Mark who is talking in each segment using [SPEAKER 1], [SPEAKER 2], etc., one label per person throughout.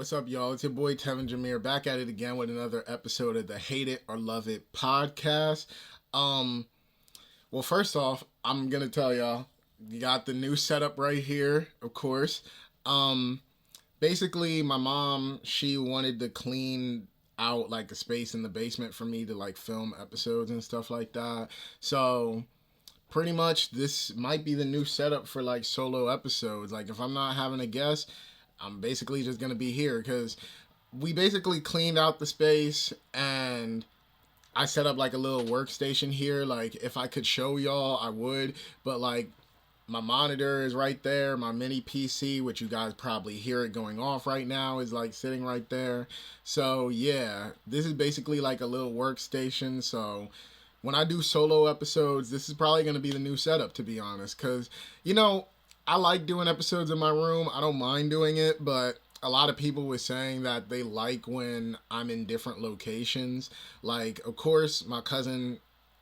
[SPEAKER 1] What's up, y'all? It's your boy Tevin Jameer back at it again with another episode of the Hate It or Love It podcast. Um, well, first off, I'm gonna tell y'all, you got the new setup right here, of course. Um, Basically, my mom, she wanted to clean out like a space in the basement for me to like film episodes and stuff like that. So pretty much this might be the new setup for like solo episodes. Like if I'm not having a guest, I'm basically just gonna be here because we basically cleaned out the space and I set up like a little workstation here. Like if I could show y'all, I would, but like my monitor is right there. My mini PC, which you guys probably hear it going off right now, is like sitting right there. So yeah, this is basically like a little workstation. So when I do solo episodes, this is probably going to be the new setup, to be honest. Because, you know, I like doing episodes in my room. I don't mind doing it, but a lot of people were saying that they like when I'm in different locations. Like, of course, my cousin,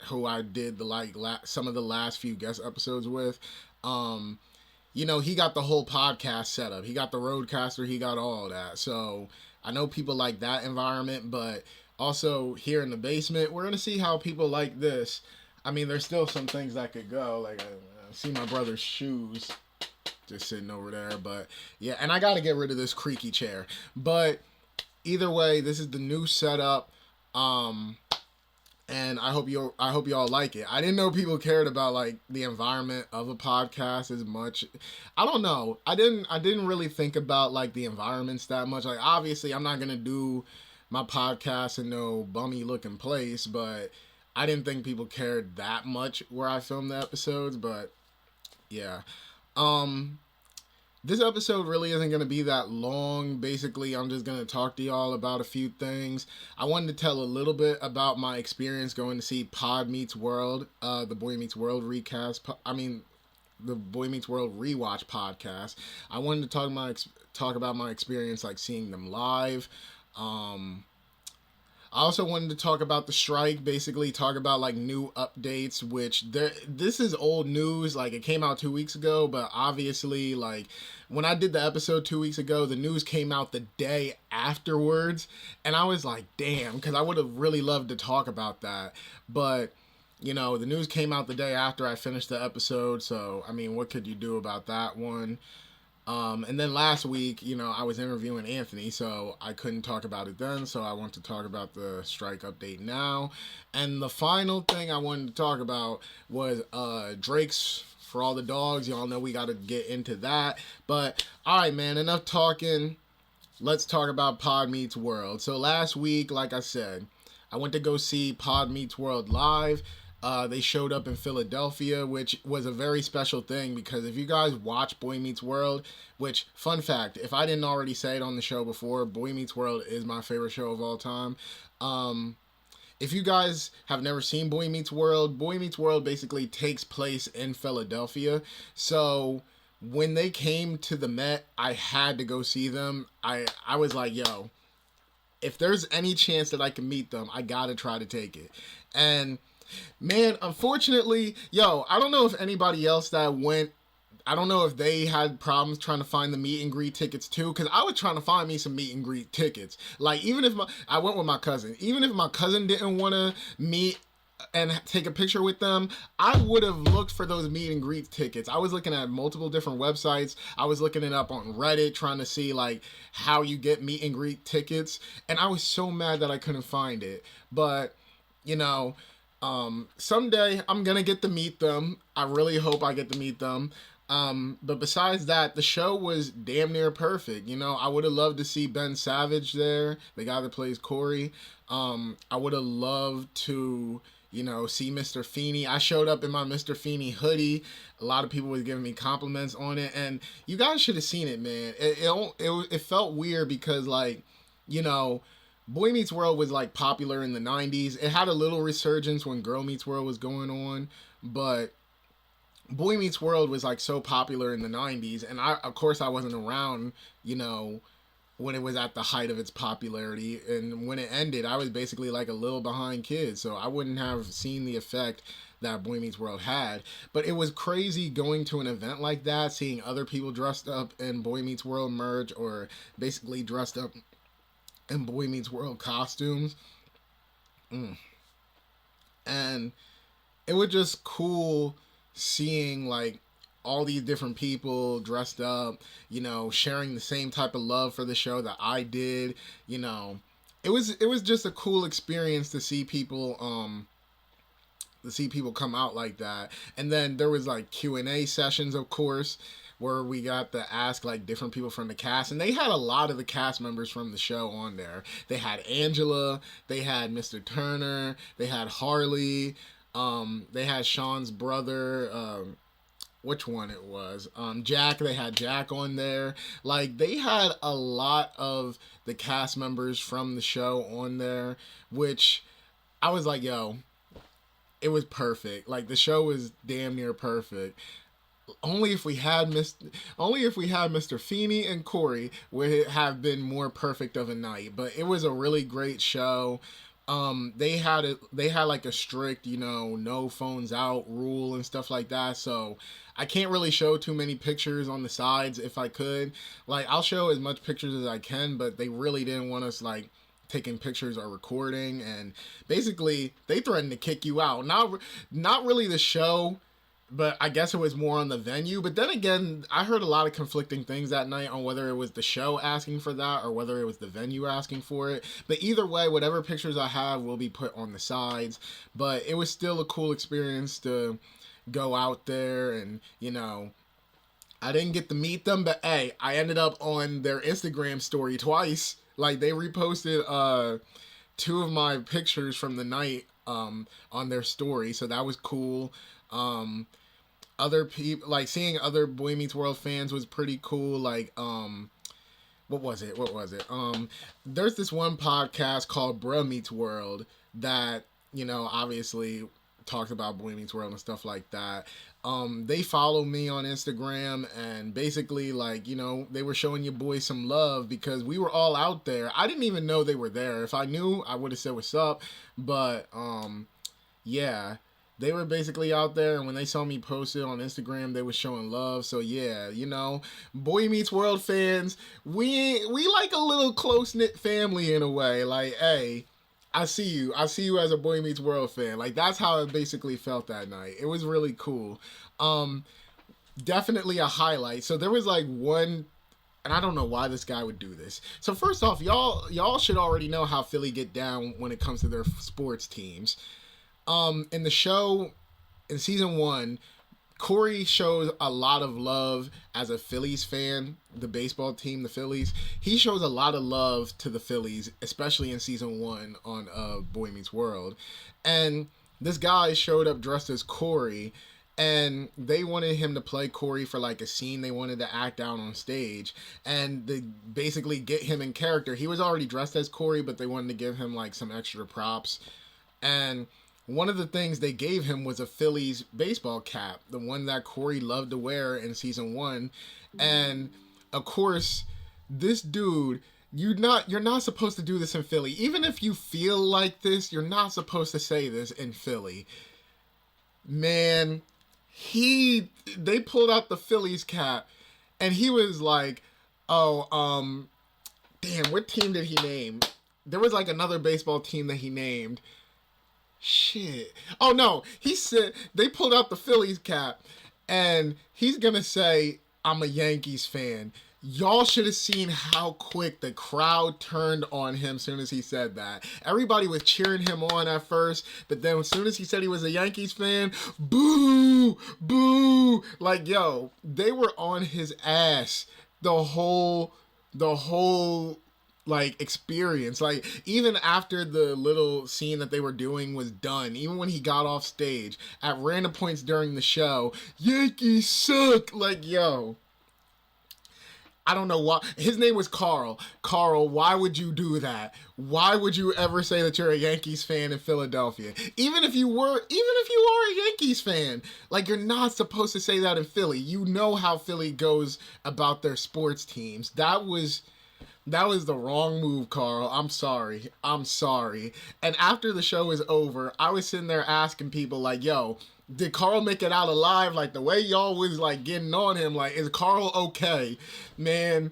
[SPEAKER 1] who I did the some of the last few guest episodes with, um, you know, he got the whole podcast set up. He got the Roadcaster. He got all of that. So I know people like that environment, but also here in the basement, we're gonna see how people like this. I mean, there's still some things that could go. Like I see my brother's shoes just sitting over there, but yeah, and I got to get rid of this creaky chair. But either way, this is the new setup. And I hope y'all like it. I didn't know people cared about like the environment of a podcast as much. I don't know. I didn't really think about like the environments that much. Like obviously I'm not gonna do my podcast in no bummy looking place, but I didn't think people cared that much where I filmed the episodes, but yeah. Um this episode really isn't going to be that long. Basically, I'm just going to talk to y'all about a few things. I wanted to tell a little bit about my experience going to see Pod Meets World, the Boy Meets World recast. The Boy Meets World rewatch podcast. I wanted to talk about my experience like seeing them live. I also wanted to talk about the strike, basically talk about like new updates, this is old news, like it came out 2 weeks ago, but obviously like when I did the episode 2 weeks ago, the news came out the day afterwards, and I was like, damn, because I would have really loved to talk about that, but you know, the news came out the day after I finished the episode, so I mean, what could you do about that one? And then last week, you know, I was interviewing Anthony, so I couldn't talk about it then, so I want to talk about the strike update now. And the final thing I wanted to talk about was Drake's For All the Dogs. Y'all know we got to get into that. But, alright, man, enough talking. Let's talk about Pod Meets World. So last week, like I said, I went to go see Pod Meets World live. They showed up in Philadelphia, which was a very special thing because if you guys watch Boy Meets World, which, fun fact, if I didn't already say it on the show before, Boy Meets World is my favorite show of all time. If you guys have never seen Boy Meets World basically takes place in Philadelphia. So when they came to the Met, I had to go see them. I was like, yo, if there's any chance that I can meet them, I gotta try to take it. And man, unfortunately, I don't know if anybody else that went, I don't know if they had problems trying to find the meet and greet tickets too, because I was trying to find me some meet and greet tickets. Like, I went with my cousin. Even if my cousin didn't want to meet and take a picture with them, I would have looked for those meet and greet tickets. I was looking at multiple different websites. I was looking it up on Reddit, trying to see like how you get meet and greet tickets. And I was so mad that I couldn't find it. But, you know, someday I'm gonna get to meet them. I really hope I get to meet them. But besides that, the show was damn near perfect. You know, I would have loved to see Ben Savage there, the guy that plays Corey. I would have loved to, you know, see Mr. Feeney. I showed up in my Mr. Feeney hoodie. A lot of people were giving me compliments on it, and you guys should have seen it, man. It felt weird because, like, you know, Boy Meets World was like popular in the 90s. It had a little resurgence when Girl Meets World was going on, but Boy Meets World was like so popular in the 90s, and of course I wasn't around, you know, when it was at the height of its popularity. And when it ended, I was basically like a little behind kids, so I wouldn't have seen the effect that Boy Meets World had. But it was crazy going to an event like that, seeing other people dressed up in Boy Meets World merch, or basically dressed up in Boy Meets World costumes. And it was just cool seeing like all these different people dressed up, sharing the same type of love for the show that I did. It was just a cool experience to see people come out like that. And then there was like Q&A sessions, of course, where we got to ask like different people from the cast, and they had a lot of the cast members from the show on there. They had Angela, they had Mr. Turner, they had Harley, they had Sean's brother, which one it was, Jack. They had Jack on there. Like, they had a lot of the cast members from the show on there, which I was like, yo, it was perfect. Like, the show was damn near perfect. Only if we had Mr. Feeney and Corey would it have been more perfect of a night. But it was a really great show. They had like a strict, no phones out rule and stuff like that. So I can't really show too many pictures on the sides. If I could, like, I'll show as much pictures as I can, but they really didn't want us like taking pictures or recording, and basically they threatened to kick you out. Not really the show, but I guess it was more on the venue. But then again, I heard a lot of conflicting things that night on whether it was the show asking for that or whether it was the venue asking for it. But either way, whatever pictures I have will be put on the sides. But it was still a cool experience to go out there, and I didn't get to meet them, but hey, I ended up on their Instagram story twice. Like, they reposted 2 of my pictures from the night on their story, so that was cool. Other people, like, seeing other Boy Meets World fans was pretty cool. Like, what was it? There's this one podcast called Bruh Meets World that, obviously talks about Boy Meets World and stuff like that. They follow me on Instagram, and basically, like, they were showing your boy some love because we were all out there. I didn't even know they were there. If I knew, I would have said what's up. But yeah, they were basically out there, and when they saw me post it on Instagram, they were showing love. So yeah, Boy Meets World fans, we like a little close-knit family in a way. Like, hey, I see you as a Boy Meets World fan. Like, that's how it basically felt that night. It was really cool. Definitely a highlight. So there was like one, and I don't know why this guy would do this. So first off, y'all should already know how Philly get down when it comes to their sports teams. In the show, in season 1, Corey shows a lot of love as a Phillies fan, the baseball team, the Phillies. He shows a lot of love to the Phillies, especially in season 1 on Boy Meets World. And this guy showed up dressed as Corey, and they wanted him to play Corey for like a scene they wanted to act out on stage. And they basically get him in character. He was already dressed as Corey, but they wanted to give him like some extra props. And one of the things they gave him was a Phillies baseball cap, the one that Corey loved to wear in season 1. And of course, this dude, you're not supposed to do this in Philly. Even if you feel like this, you're not supposed to say this in Philly. Man, they pulled out the Phillies cap, and he was like, oh, damn, what team did he name? There was like another baseball team that he named. Shit. Oh no, he said they pulled out the Phillies cap, and he's gonna say, I'm a Yankees fan. Y'all should have seen how quick the crowd turned on him as soon as he said that. Everybody was cheering him on at first, but then as soon as he said he was a Yankees fan, boo, boo. Like, yo, they were on his ass the whole like experience. Like, even after the little scene that they were doing was done, even when he got off stage at random points during the show, Yankees suck. Like, yo, I don't know why. His name was Carl. Carl, why would you do that? Why would you ever say that you're a Yankees fan in Philadelphia? Even if you are a Yankees fan, like, you're not supposed to say that in Philly. You know how Philly goes about their sports teams. That was That was the wrong move, Carl. I'm sorry. I'm sorry. And after the show was over, I was sitting there asking people, like, yo, did Carl make it out alive? Like, the way y'all was, like, getting on him, like, is Carl okay? Man,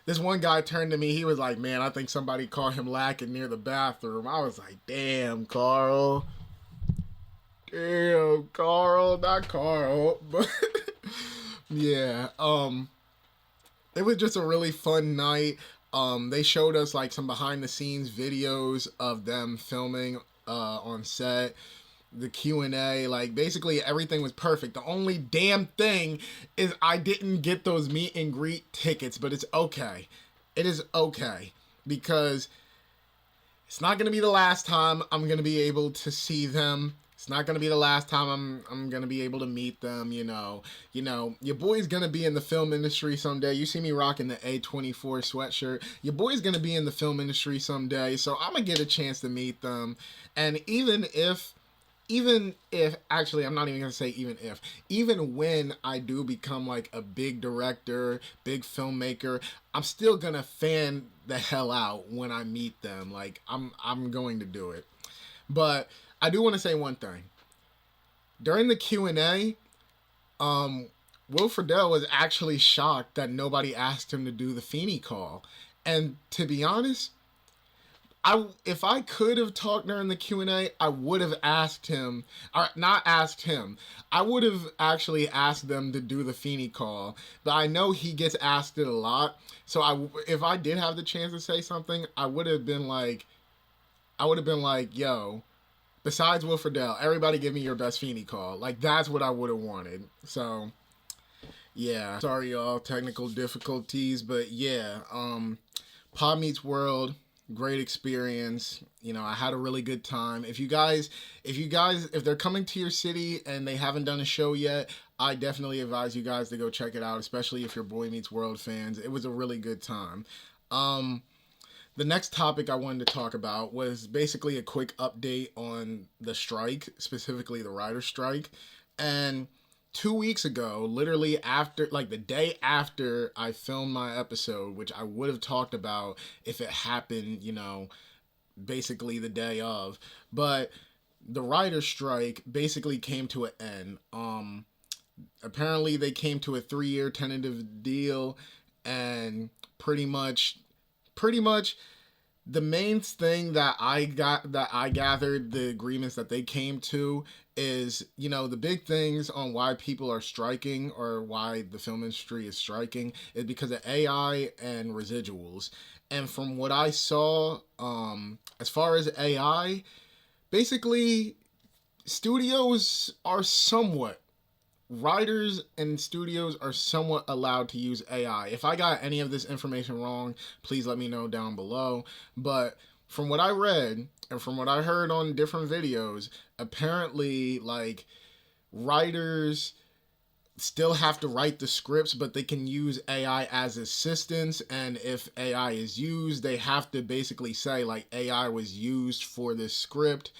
[SPEAKER 1] this one guy turned to me. He was like, man, I think somebody caught him lacking near the bathroom. I was like, damn, Carl. Damn, Carl. Not Carl. But, yeah. It was just a really fun night. They showed us like some behind the scenes videos of them filming on set. The Q&A, like basically everything was perfect. The only damn thing is I didn't get those meet and greet tickets, but it's okay. It is okay because it's not going to be the last time I'm going to be able to see them. It's not gonna be the last time I'm gonna be able to meet them. Your boy's gonna be in the film industry someday. You see me rocking the A24 sweatshirt. Your boy's gonna be in the film industry someday, so I'm gonna get a chance to meet them. And even if actually, I'm not even gonna say even when I do become like a big director, big filmmaker, I'm still gonna fan the hell out when I meet them. Like I'm going to do it. But I do want to say one thing. During the Q&A, Will Friedle was actually shocked that nobody asked him to do the Feeney call. And to be honest, if I could have talked during the Q&A, I would have asked him, or not asked him. I would have actually asked them to do the Feeney call. But I know he gets asked it a lot. So if I did have the chance to say something, I would have been like, yo, besides Will Friedle, everybody give me your best Feeney call. Like, that's what I would have wanted. So, yeah. Sorry, y'all. Technical difficulties. But, yeah. Pod Meets World. Great experience. I had a really good time. If they're coming to your city and they haven't done a show yet, I definitely advise you guys to go check it out, especially if you're Boy Meets World fans. It was a really good time. The next topic I wanted to talk about was basically a quick update on the strike, specifically the writer's strike. And 2 weeks ago, literally after, like the day after I filmed my episode, which I would have talked about if it happened, basically the day of. But the writer's strike basically came to an end. Apparently they came to a 3-year tentative deal, and pretty much the main thing that I gathered the agreements that they came to is, the big things on why people are striking or why the film industry is striking is because of AI and residuals. And from what I saw, as far as AI, basically studios are somewhat writers and studios are somewhat allowed to use AI. If I got any of this information wrong, please let me know down below. But from what I read and from what I heard on different videos, apparently, like, writers still have to write the scripts, but they can use AI as assistants. And if AI is used, they have to basically say, like, AI was used for this script.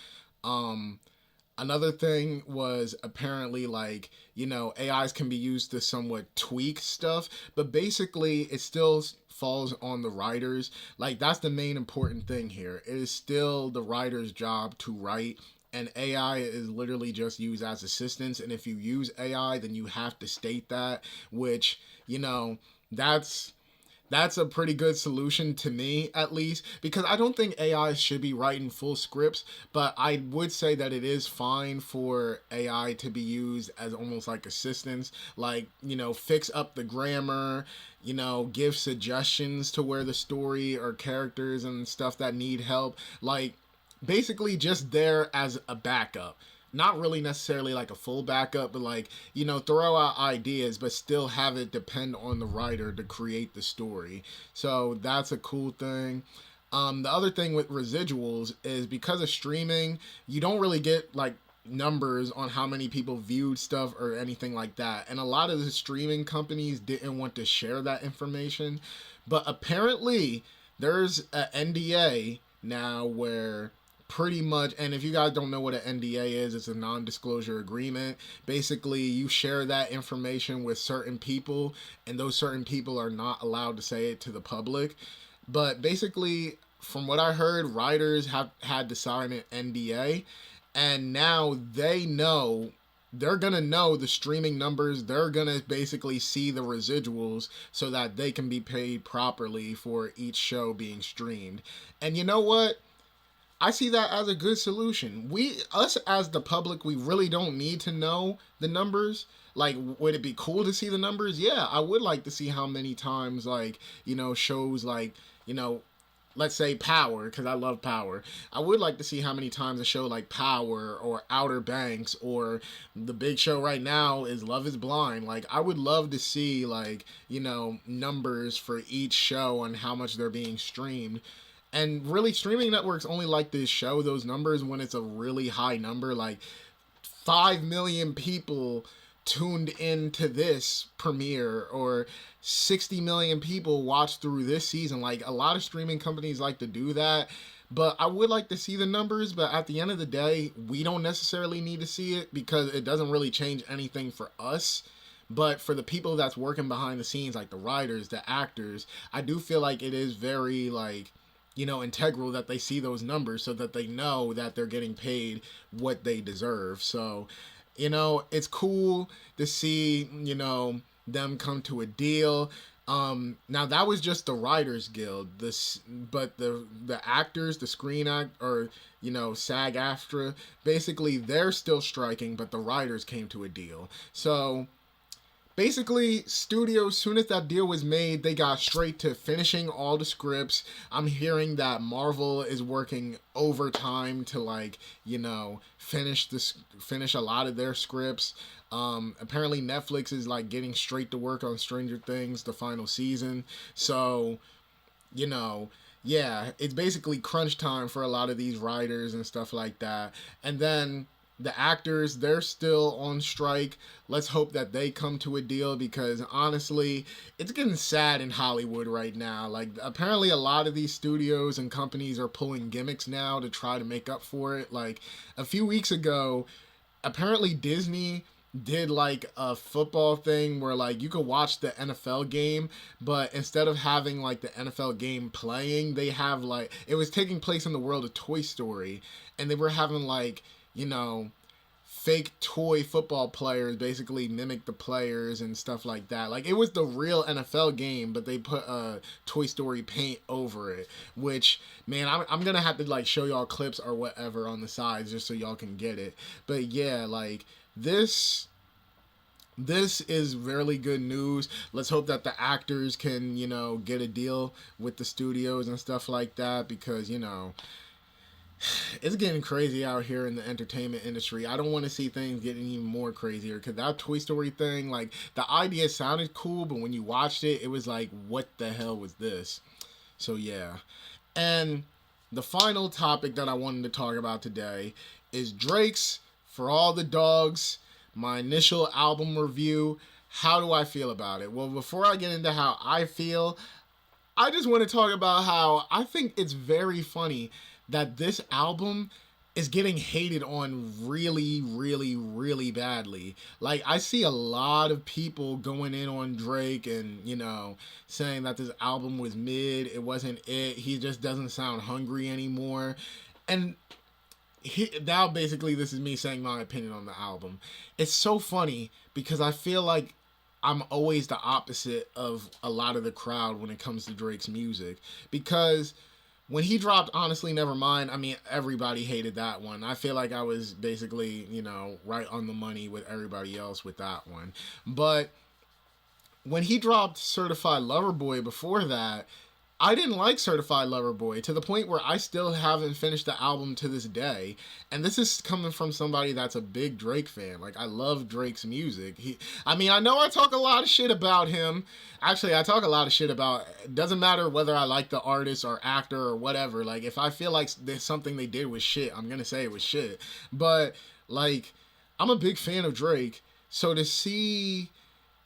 [SPEAKER 1] Another thing was apparently, like, AIs can be used to somewhat tweak stuff, but basically it still falls on the writers. Like, that's the main important thing here. It is still the writer's job to write, and AI is literally just used as assistants. And if you use AI, then you have to state that, which, that's a pretty good solution to me, at least, because I don't think AI should be writing full scripts, but I would say that it is fine for AI to be used as almost like assistants, like, fix up the grammar, give suggestions to where the story or characters and stuff that need help, like, basically just there as a backup. Not really necessarily like a full backup, but like, throw out ideas, but still have it depend on the writer to create the story. So that's a cool thing. The other thing with residuals is because of streaming, you don't really get like numbers on how many people viewed stuff or anything like that. And a lot of the streaming companies didn't want to share that information. But apparently there's an NDA now where pretty much, and if you guys don't know what an NDA is, it's a non-disclosure agreement. Basically, you share that information with certain people, and those certain people are not allowed to say it to the public. But basically, from what I heard, writers have had to sign an NDA, and now they know, they're gonna know the streaming numbers. They're gonna basically see the residuals so that they can be paid properly for each show being streamed. And you know what? I see that as a good solution. Us as the public, we really don't need to know the numbers. Like, would it be cool to see the numbers? Yeah, I would like to see how many times, like, shows like, you know, let's say Power, because I love Power. I would like to see how many times a show like Power or Outer Banks, or the big show right now is Love is Blind. Like, I would love to see, like, numbers for each show and how much they're being streamed. And really, streaming networks only like to show those numbers when it's a really high number, like 5 million people tuned into this premiere, or 60 million people watched through this season. Like, a lot of streaming companies like to do that. But I would like to see the numbers, but at the end of the day, we don't necessarily need to see it because it doesn't really change anything for us. But for the people that's working behind the scenes, like the writers, the actors, I do feel like it is very, like, integral that they see those numbers so that they know that they're getting paid what they deserve. So, it's cool to see, them come to a deal. Now that was just the Writers Guild. But the actors, the Screen Act, or SAG-AFTRA, basically they're still striking, but the writers came to a deal. So basically, studios, soon as that deal was made, they got straight to finishing all the scripts. I'm hearing that Marvel is working overtime to, like, finish a lot of their scripts. Apparently Netflix is, like, getting straight to work on Stranger Things, the final season. So, yeah, it's basically crunch time for a lot of these writers and stuff like that. And then the actors, they're still on strike. Let's hope that they come to a deal, because honestly, it's getting sad in Hollywood right now. Like, apparently a lot of these studios and companies are pulling gimmicks now to try to make up for it. Like, a few weeks ago, apparently Disney did, like, a football thing where, like, you could watch the NFL game, but instead of having, like, the NFL game playing, they have, like, it was taking place in the world of Toy Story, and they were having, like, fake toy football players basically mimic the players and stuff like that. Like, it was the real NFL game, but they put Toy Story paint over it, which, man, I'm gonna have to, like, show y'all clips or whatever on the sides just so y'all can get it. But yeah, like, this is really good news. Let's hope that the actors can, get a deal with the studios and stuff like that, because, it's getting crazy out here in the entertainment industry. I don't want to see things getting even more crazier, because that Toy Story thing, like, the idea sounded cool, but when you watched it, it was like, what the hell was this? So yeah. And the final topic that I wanted to talk about today is Drake's For All the Dogs, my initial album review. How do I feel about it? Well, before I get into how I feel, I just want to talk about how I think it's very funny that this album is getting hated on really, really, really badly. Like, I see a lot of people going in on Drake and, saying that this album was mid, it wasn't it, he just doesn't sound hungry anymore. And now basically this is me saying my opinion on the album. It's so funny because I feel like I'm always the opposite of a lot of the crowd when it comes to Drake's music, because when he dropped Honestly Nevermind, I mean, everybody hated that one. I feel like I was basically, right on the money with everybody else with that one. But when he dropped Certified Lover Boy before that, I didn't like Certified Lover Boy, to the point where I still haven't finished the album to this day. And this is coming from somebody that's a big Drake fan. Like, I love Drake's music. I know I talk a lot of shit about him. Actually, I talk a lot of shit about, it doesn't matter whether I like the artist or actor or whatever. Like, if I feel like there's something they did was shit, I'm gonna say it was shit. But, like, I'm a big fan of Drake. So to see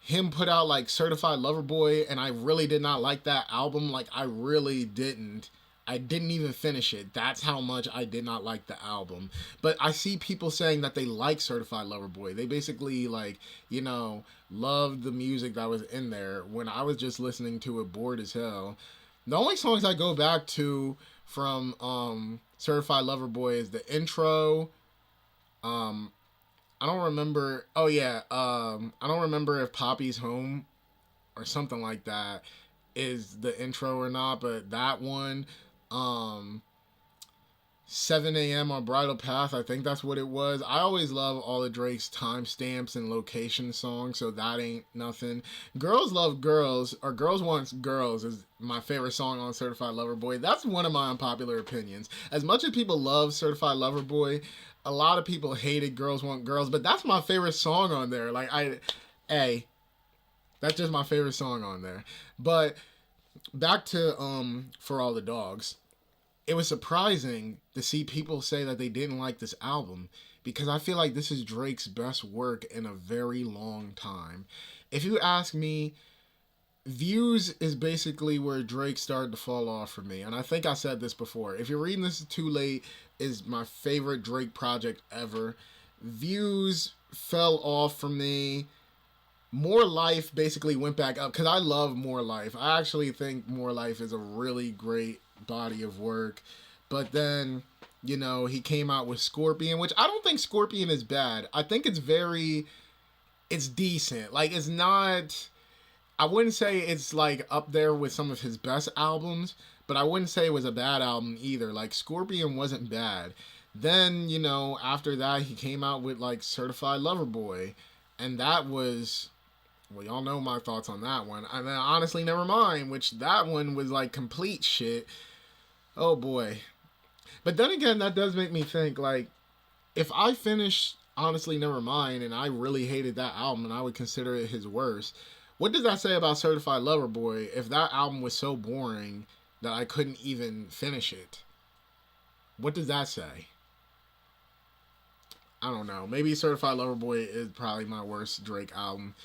[SPEAKER 1] him put out, like, Certified Lover Boy, and I really did not like that album. Like, I really didn't. I didn't even finish it. That's how much I did not like the album. But I see people saying that they like Certified Lover Boy. They basically, like, loved the music that was in there, when I was just listening to it bored as hell. The only songs I go back to from Certified Lover Boy is the intro. Um, I don't remember. Oh yeah. I don't remember if Poppy's Home or something like that is the intro or not, but that one. Um, 7 a.m. on Bridal Path, I think that's what it was. I always love all of Drake's timestamps and location songs, so that ain't nothing. Girls Love Girls, or Girls Wants Girls, is my favorite song on Certified Lover Boy. That's one of my unpopular opinions. As much as people love Certified Lover Boy, a lot of people hated Girls Want Girls, but that's my favorite song on there. Hey, that's just my favorite song on there. But back to For All the Dogs, it was surprising to see people say that they didn't like this album because I feel like this is Drake's best work in a very long time. If you ask me, Views is basically where Drake started to fall off for me. And I think I said this before. If you're reading this too late, is my favorite Drake project ever. Views fell off for me. More Life basically went back up because I love More Life. I actually think More Life is a really great body of work. But then, he came out with Scorpion, which I don't think Scorpion is bad. I think it's decent. Like, it's not, I wouldn't say it's like up there with some of his best albums, but I wouldn't say it was a bad album either. Like, Scorpion wasn't bad. Then, after that, he came out with like Certified Lover Boy. And that was, well, y'all know my thoughts on that one. And then Honestly Nevermind, which that one was like complete shit. Oh boy. But then again, that does make me think, like, if I finish Honestly Nevermind and I really hated that album and I would consider it his worst, what does that say about Certified Lover Boy if that album was so boring that I couldn't even finish it? What does that say? I don't know. Maybe Certified Lover Boy is probably my worst Drake album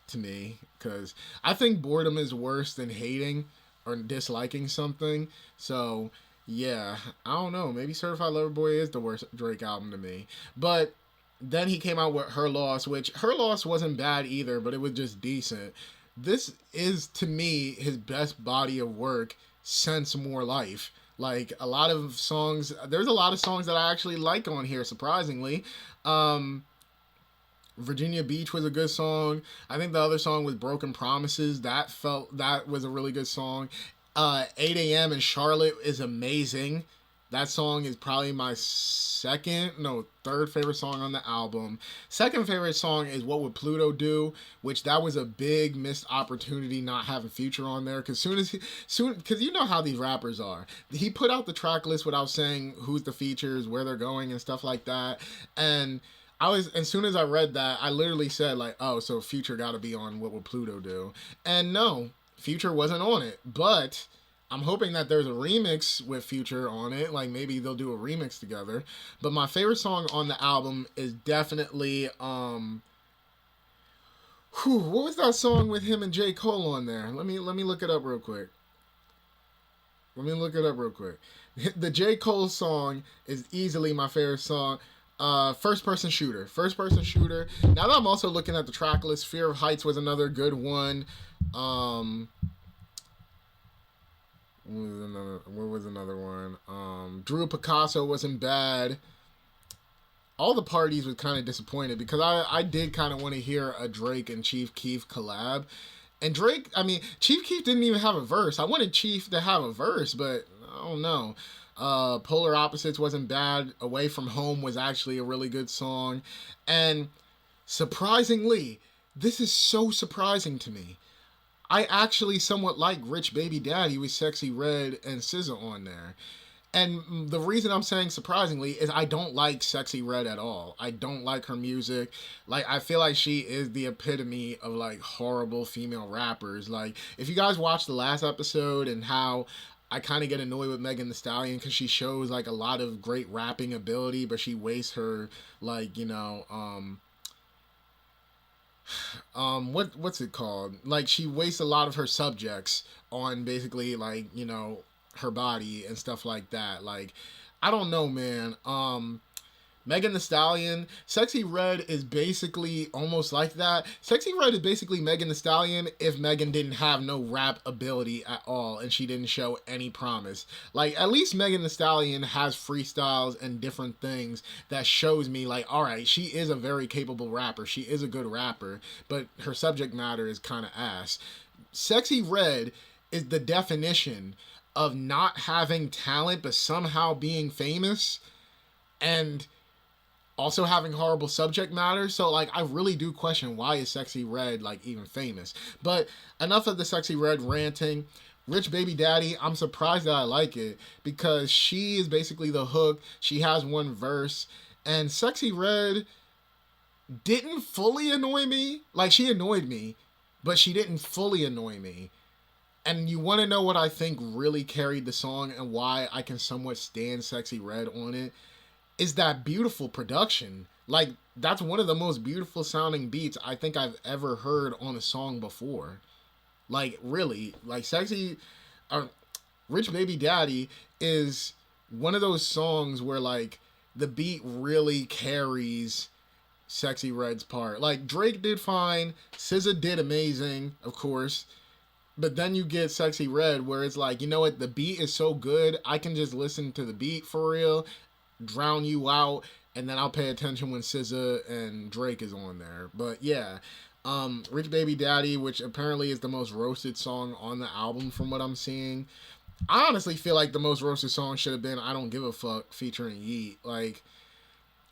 [SPEAKER 1] to me because I think boredom is worse than hating or disliking something. So, yeah, I don't know. Maybe Certified Lover Boy is the worst Drake album to me. But then he came out with Her Loss, which Her Loss wasn't bad either, but it was just decent. This is, to me, his best body of work since More Life. Like, a lot of songs, there's a lot of songs that I actually like on here, surprisingly. Um, Virginia Beach was a good song. I think the other song was Broken Promises. That was a really good song. 8 a.m. in Charlotte is amazing. That song is probably my third favorite song on the album. Second favorite song is What Would Pluto Do, which that was a big missed opportunity not having Future on there. Because because you know how these rappers are. He put out the track list without saying who's the features, where they're going, and stuff like that. And as soon as I read that, I literally said like, oh, so Future got to be on What Would Pluto Do? And no, Future wasn't on it, but I'm hoping that there's a remix with Future on it. Like, maybe they'll do a remix together. But my favorite song on the album is definitely, what was that song with him and J. Cole on there? Let me look it up real quick. The J. Cole song is easily my favorite song. First Person Shooter. Now that I'm also looking at the track list, Fear of Heights was another good one. What was another one? Drew Picasso wasn't bad. All the Parties was kind of disappointed because I did kind of want to hear a Drake and Chief Keef collab. And Drake, Chief Keef didn't even have a verse. I wanted Chief to have a verse, but I don't know. Polar Opposites wasn't bad. Away From Home was actually a really good song. And surprisingly, this is so surprising to me, I actually somewhat like Rich Baby Daddy with Sexy Red and SZA on there. And the reason I'm saying surprisingly is I don't like Sexy Red at all. I don't like her music. Like, I feel like she is the epitome of like horrible female rappers. Like, if you guys watched the last episode and how I kind of get annoyed with Megan Thee Stallion because she shows like a lot of great rapping ability, but she wastes her like, what's it called? Like, she wastes a lot of her subjects on basically like, her body and stuff like that. Like, I don't know, man. Megan Thee Stallion, Sexy Red is basically almost like that. Sexy Red is basically Megan Thee Stallion if Megan didn't have no rap ability at all and she didn't show any promise. Like, at least Megan Thee Stallion has freestyles and different things that shows me, like, alright, she is a very capable rapper. She is a good rapper, but her subject matter is kind of ass. Sexy Red is the definition of not having talent but somehow being famous and also having horrible subject matter. So, like, I really do question, why is Sexy Red, like, even famous? But enough of the Sexy Red ranting. Rich Baby Daddy, I'm surprised that I like it because she is basically the hook. She has one verse, and Sexy Red didn't fully annoy me. Like, she annoyed me, but she didn't fully annoy me. And you want to know what I think really carried the song and why I can somewhat stand Sexy Red on it? Is that beautiful production. Like, that's one of the most beautiful sounding beats I think I've ever heard on a song before. Like, really, like, Rich Baby Daddy is one of those songs where, like, the beat really carries Sexy Red's part. Like, Drake did fine, SZA did amazing, of course, but then you get Sexy Red where it's like, you know what, the beat is so good, I can just listen to the beat for real, drown you out, and then I'll pay attention when SZA and Drake is on there. But yeah, Rich Baby Daddy, which apparently is the most roasted song on the album from what I'm seeing. I honestly feel like the most roasted song should have been I Don't Give a Fuck featuring Yeet. Like,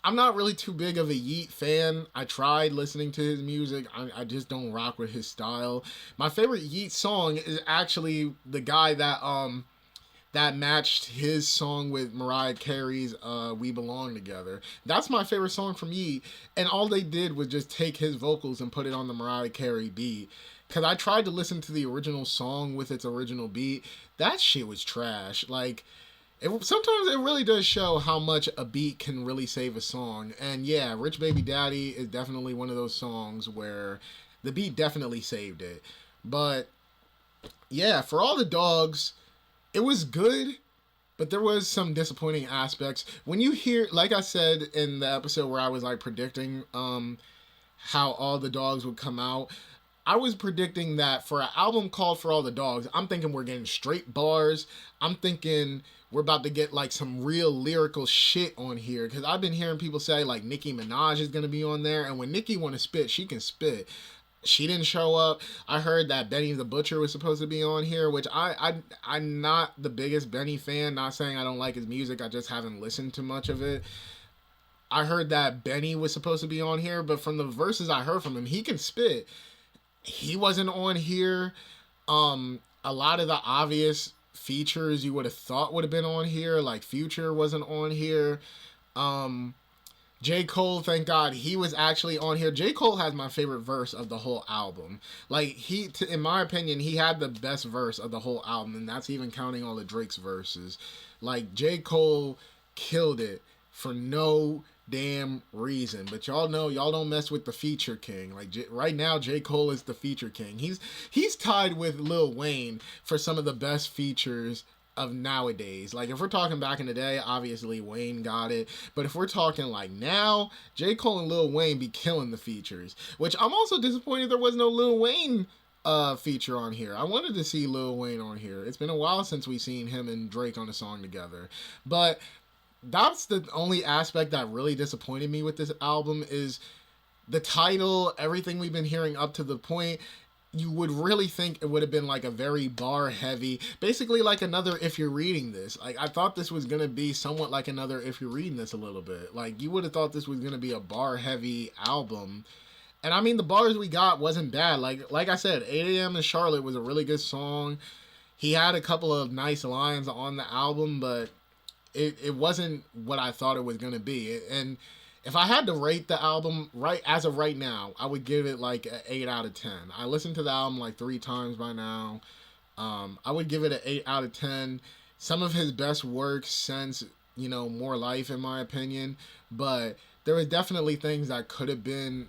[SPEAKER 1] I'm not really too big of a Yeet fan. I tried listening to his music. I just don't rock with his style. My favorite Yeet song is actually the guy that matched his song with Mariah Carey's We Belong Together. That's my favorite song from Yeet, and all they did was just take his vocals and put it on the Mariah Carey beat. Because I tried to listen to the original song with its original beat. That shit was trash. Like, sometimes it really does show how much a beat can really save a song. And yeah, Rich Baby Daddy is definitely one of those songs where the beat definitely saved it. But yeah, For All the Dogs, it was good, but there was some disappointing aspects. When you hear, like I said in the episode where I was like predicting how All the Dogs would come out, I was predicting that for an album called For All the Dogs, I'm thinking we're getting straight bars. I'm thinking we're about to get like some real lyrical shit on here, because I've been hearing people say like Nicki Minaj is going to be on there, and when Nicki want to spit, she can spit. She didn't show up. I heard that Benny the Butcher was supposed to be on here, which I'm not the biggest Benny fan. Not saying I don't like his music, I just haven't listened to much of it. I heard that Benny was supposed to be on here, but from the verses I heard from him, he can spit. He wasn't on here. A lot of the obvious features you would have thought would have been on here, like Future wasn't on here. J. Cole, thank God, he was actually on here. J. Cole has my favorite verse of the whole album. Like, in my opinion, he had the best verse of the whole album, and that's even counting all the Drake's verses. Like, J. Cole killed it for no damn reason. But y'all know, y'all don't mess with the feature king. Like, right now, J. Cole is the feature king. He's tied with Lil Wayne for some of the best features of nowadays. Like, if we're talking back in the day, obviously Wayne got it, but if we're talking like now, J. Cole and Lil Wayne be killing the features, which I'm also disappointed there was no Lil Wayne feature on here. I wanted to see Lil Wayne on here. It's been a while since we seen him and Drake on a song together. But that's the only aspect that really disappointed me with this album, is the title, everything we've been hearing up to the point. You would really think it would have been like a very bar heavy, basically like another If You're Reading This. Like, I thought this was going to be somewhat like another If You're Reading This a little bit. Like, you would have thought this was going to be a bar heavy album. And I mean, the bars we got wasn't bad. Like I said, 8 a.m. in Charlotte was a really good song. He had a couple of nice lines on the album, but it wasn't what I thought it was going to be. And if I had to rate the album right as of right now, I would give it like an 8 out of 10. I listened to the album like 3 times by now. I would give it an 8 out of 10. Some of his best work since, More Life, in my opinion. But there was definitely things that could have been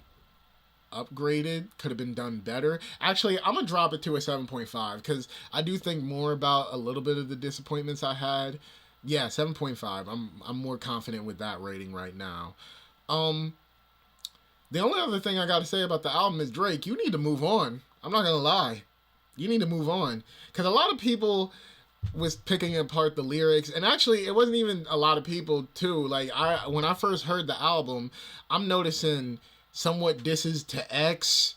[SPEAKER 1] upgraded, could have been done better. Actually, I'm going to drop it to a 7.5 because I do think more about a little bit of the disappointments I had. Yeah, 7.5. I'm more confident with that rating right now. Um, the only other thing I got to say about the album is Drake, you need to move on. I'm not gonna lie, you need to move on because a lot of people was picking apart the lyrics, and actually it wasn't even a lot of people too. Like I when I first heard the album, I'm noticing somewhat disses to X.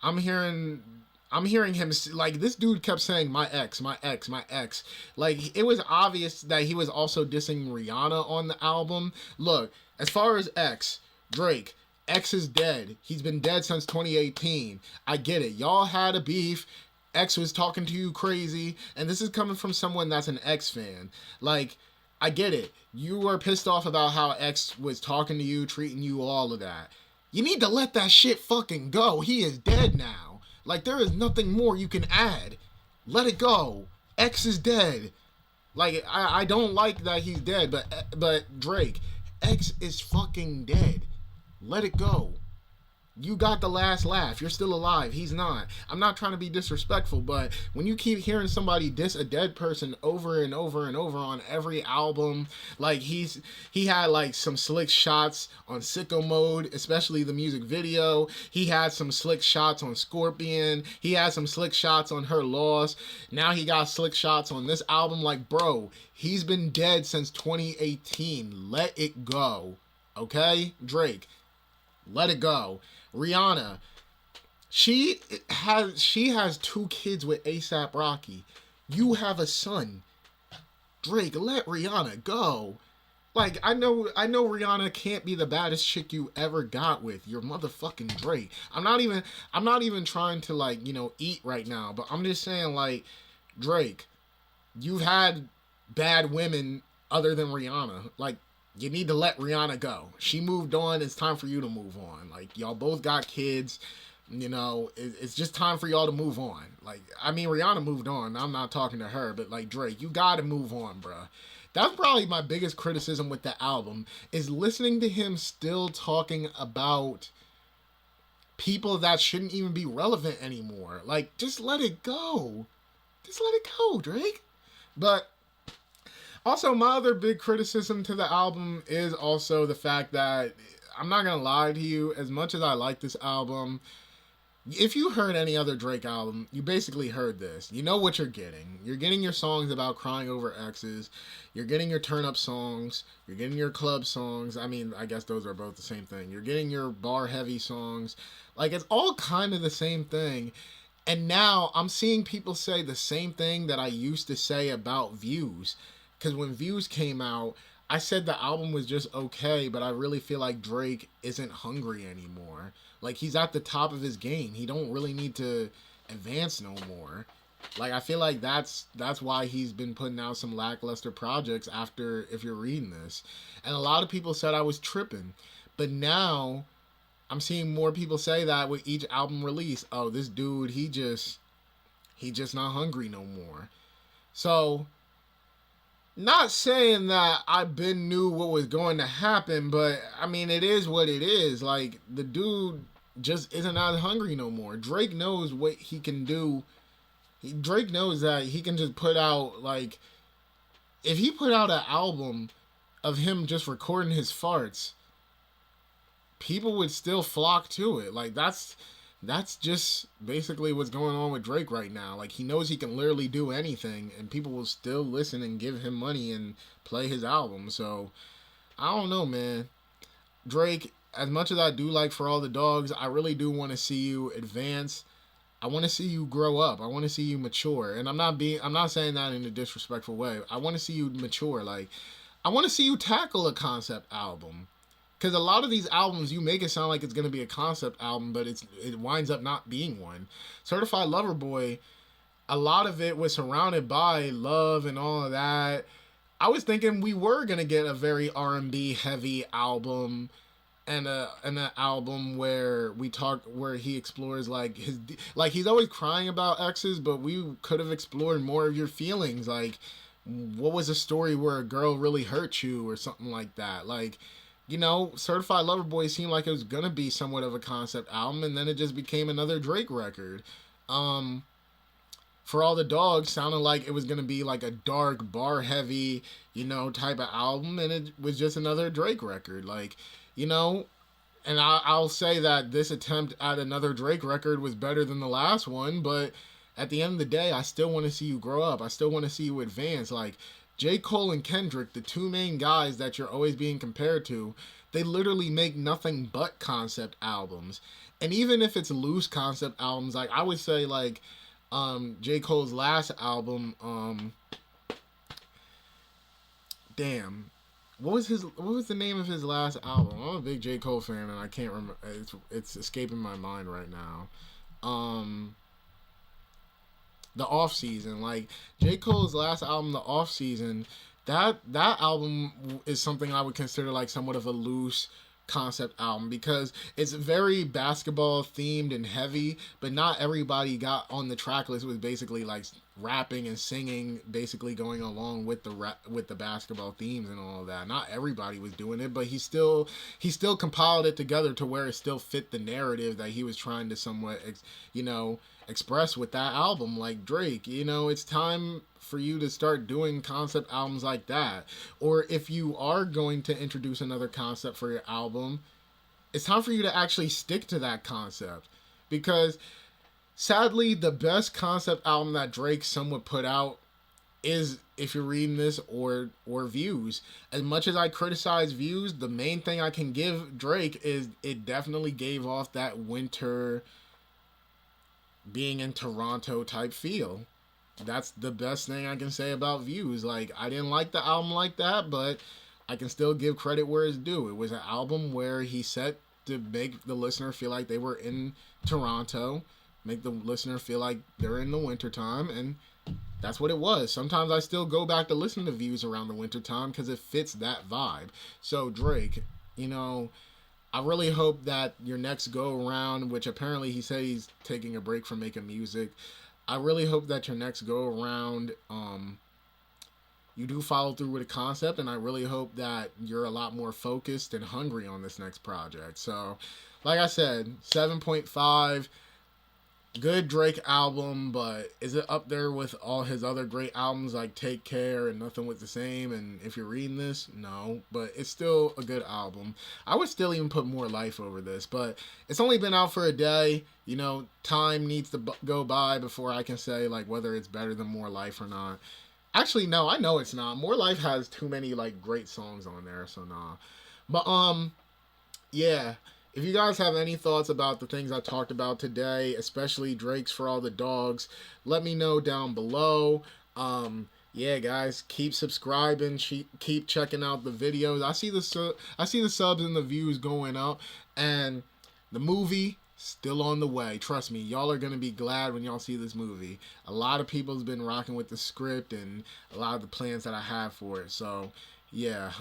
[SPEAKER 1] I'm hearing I'm hearing him like this dude kept saying my ex, my ex, my ex. Like it was obvious that he was also dissing Rihanna on the album. Look, as far as X, Drake, X is dead. He's been dead since 2018. I get it. Y'all had a beef. X was talking to you crazy, and this is coming from someone that's an X fan. Like, I get it. You were pissed off about how X was talking to you, treating you, all of that. You need to let that shit fucking go. He is dead now. Like, there is nothing more you can add. Let it go. X is dead. Like, I don't like that he's dead, but Drake, X is fucking dead. Let it go. You got the last laugh. You're still alive. He's not. I'm not trying to be disrespectful, but when you keep hearing somebody diss a dead person over and over and over on every album, like he had like some slick shots on Sicko Mode, especially the music video. He had some slick shots on Scorpion. He had some slick shots on Her Loss. Now he got slick shots on this album. Like, bro, he's been dead since 2018. Let it go. Okay? Drake, let it go. Rihanna, she has 2 kids with ASAP Rocky. You have a son. Drake, let Rihanna go. Like, I know Rihanna can't be the baddest chick you ever got with. You're motherfucking Drake. I'm not even trying to, like, eat right now, but I'm just saying, like, Drake, you've had bad women other than Rihanna. Like, you need to let Rihanna go. She moved on. It's time for you to move on. Like, y'all both got kids. It's just time for y'all to move on. Like, I mean, Rihanna moved on. I'm not talking to her, but, like, Drake, you gotta move on, bruh. That's probably my biggest criticism with the album, is listening to him still talking about people that shouldn't even be relevant anymore. Like, just let it go. Just let it go, Drake. But also, my other big criticism to the album is also the fact that, I'm not gonna lie to you, as much as I like this album, if you heard any other Drake album, you basically heard this. You know what you're getting. You're getting your songs about crying over exes. You're getting your turn-up songs. You're getting your club songs. I mean, I guess those are both the same thing. You're getting your bar-heavy songs. Like, it's all kind of the same thing. And now, I'm seeing people say the same thing that I used to say about Views. Because when Views came out, I said the album was just okay, but I really feel like Drake isn't hungry anymore. Like, he's at the top of his game. He don't really need to advance no more. Like, I feel like that's why he's been putting out some lackluster projects after, if you're reading this. And a lot of people said I was tripping. But now, I'm seeing more people say that with each album release. Oh, this dude, he just not hungry no more. So, not saying that I been knew what was going to happen, but I mean, it is what it is. Like, the dude just isn't as hungry no more. Drake knows what he can do. Drake knows that he can just put out, like, if he put out an album of him just recording his farts, people would still flock to it. Like, that's just basically what's going on with Drake right now. Like, he knows he can literally do anything, and people will still listen and give him money and play his album. So, I don't know, man. Drake, as much as I do like For All the Dogs, I really do want to see you advance. I want to see you grow up. I want to see you mature. And I'm not saying that in a disrespectful way. I want to see you mature. Like, I want to see you tackle a concept album. Because a lot of these albums, you make it sound like it's going to be a concept album, but it winds up not being one. Certified Lover Boy, a lot of it was surrounded by love and all of that. I was thinking we were going to get a very R&B heavy album, and an album where he explores like he's always crying about exes, but we could have explored more of your feelings. Like, what was a story where a girl really hurt you or something like that? Like, Certified Lover Boy seemed like it was gonna be somewhat of a concept album, and then it just became another Drake record. For All the Dogs sounded like it was gonna be like a dark, bar heavy, type of album, and it was just another Drake record. Like, you know, and I'll say that this attempt at another Drake record was better than the last one, but at the end of the day, I still want to see you grow up. I still want to see you advance. Like, J. Cole and Kendrick, the two main guys that you're always being compared to, they literally make nothing but concept albums. And even if it's loose concept albums, like I would say, like J. Cole's last album, damn, what was the name of his last album? I'm a big J. Cole fan and I can't remember. It's escaping my mind right now. The Off Season, like J. Cole's last album, The Off Season, that album is something I would consider like somewhat of a loose concept album because it's very basketball themed and heavy, but not everybody got on the track list was basically like rapping and singing, basically going along with with the basketball themes and all of that. Not everybody was doing it, but he still compiled it together to where it still fit the narrative that he was trying to somewhat express with that album. Like Drake, it's time for you to start doing concept albums like that. Or if you are going to introduce another concept for your album, it's time for you to actually stick to that concept. Because sadly, the best concept album that Drake somewhat put out is, if you're reading this, or Views. As much as I criticize Views, the main thing I can give Drake is it definitely gave off that winter being in Toronto type feel. That's the best thing I can say about Views. Like, I didn't like the album like that, but I can still give credit where it's due. It was an album where he set to make the listener feel like they were in Toronto, make the listener feel like they're in the wintertime, and that's what it was. Sometimes I still go back to listen to Views around the wintertime because it fits that vibe. So Drake, I really hope that your next go around, which apparently he said he's taking a break from making music, I really hope that your next go around, you do follow through with a concept, and I really hope that you're a lot more focused and hungry on this next project. So, like I said, 7.5. Good Drake album, but is it up there with all his other great albums like Take Care and Nothing Was the Same and If You're Reading This? No, but it's still a good album. I would still even put More Life over this, but it's only been out for a day. Time needs to go by before I can say like whether it's better than More Life or not. Actually, no, I know it's not. More Life has too many like great songs on there, so nah. But yeah. If you guys have any thoughts about the things I talked about today, especially Drake's For All the Dogs, let me know down below. Yeah, guys, keep subscribing, keep checking out the videos. I see the subs and the views going up, and the movie still on the way. Trust me, y'all are gonna be glad when y'all see this movie. A lot of people's been rocking with the script and a lot of the plans that I have for it. So, yeah.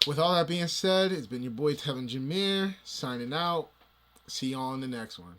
[SPEAKER 1] With all that being said, it's been your boy Tevin Jameer signing out. See y'all on the next one.